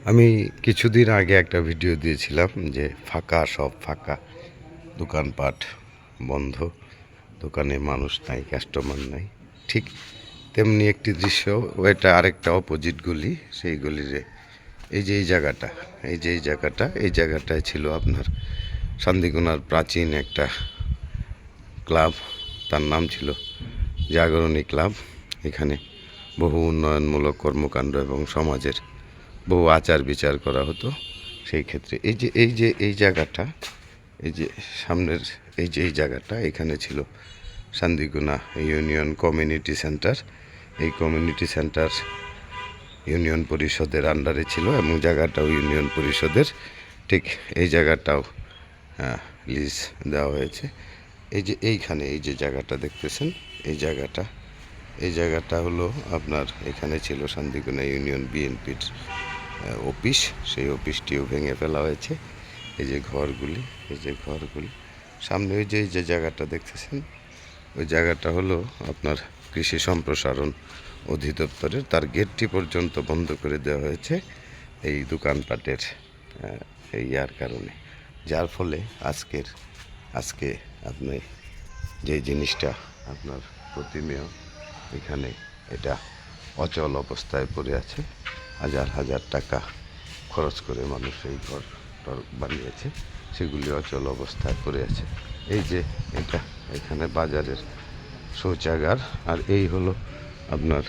আমি কিছুদিন আগে একটা ভিডিও দিয়েছিলাম যে ফাঁকা, সব ফাঁকা, দোকানপাট বন্ধ, দোকানে মানুষ নাই, কাস্টমার নাই। ঠিক তেমনি একটি দৃশ্য, ওইটা আরেকটা অপোজিট গলি, সেই গলিরে এই যে এই জায়গাটায় ছিল আপনার শান্তিকোনার প্রাচীন একটা ক্লাব। তার নাম ছিল জাগরণী ক্লাব। এখানে বহু উন্নয়নমূলক কর্মকাণ্ড এবং সমাজের বহু আচার বিচার করা হতো। সেই ক্ষেত্রে এই জায়গাটা, এই যে সামনের এই জায়গাটা, এখানে ছিল শান্তিকোনা ইউনিয়ন কমিউনিটি সেন্টার। এই কমিউনিটি সেন্টার ইউনিয়ন পরিষদের আন্ডারে ছিল এবং জায়গাটাও ইউনিয়ন পরিষদের। ঠিক এই জায়গাটাও লিজ দেওয়া হয়েছে। এই যে এইখানে এই যে জায়গাটা দেখতেছেন, এই জায়গাটা হলো আপনার, এখানে ছিল শান্তিকোনা ইউনিয়ন বিএনপির অফিস। সেই অফিসটিও ভেঙে ফেলা হয়েছে। এই যে ঘরগুলি, সামনে ওই যে এই যে জায়গাটা দেখতেছেন, ওই জায়গাটা হলো আপনার কৃষি সম্প্রসারণ অধিদপ্তরের। তার গেটটি পর্যন্ত বন্ধ করে দেওয়া হয়েছে এই দোকানপাটের এই ইয়ার কারণে, যার ফলে আজকে আপনি যে জিনিসটা আপনার প্রতিমেয় এখানে, এটা অচল অবস্থায় পড়ে আছে। হাজার হাজার টাকা খরচ করে মানুষ এই ঘর বানিয়েছে, সেগুলি অচল অবস্থায় পড়ে আছে। এই যে এখানে বাজারের শৌচাগার, আর এই হলো আপনার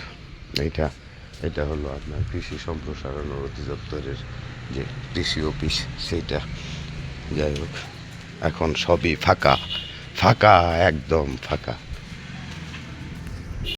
এটা হলো আপনার কৃষি সম্প্রসারণ অধিদপ্তরের যে কৃষি অফিস, সেইটা। যাই হোক, এখন সবই ফাঁকা, একদম ফাঁকা।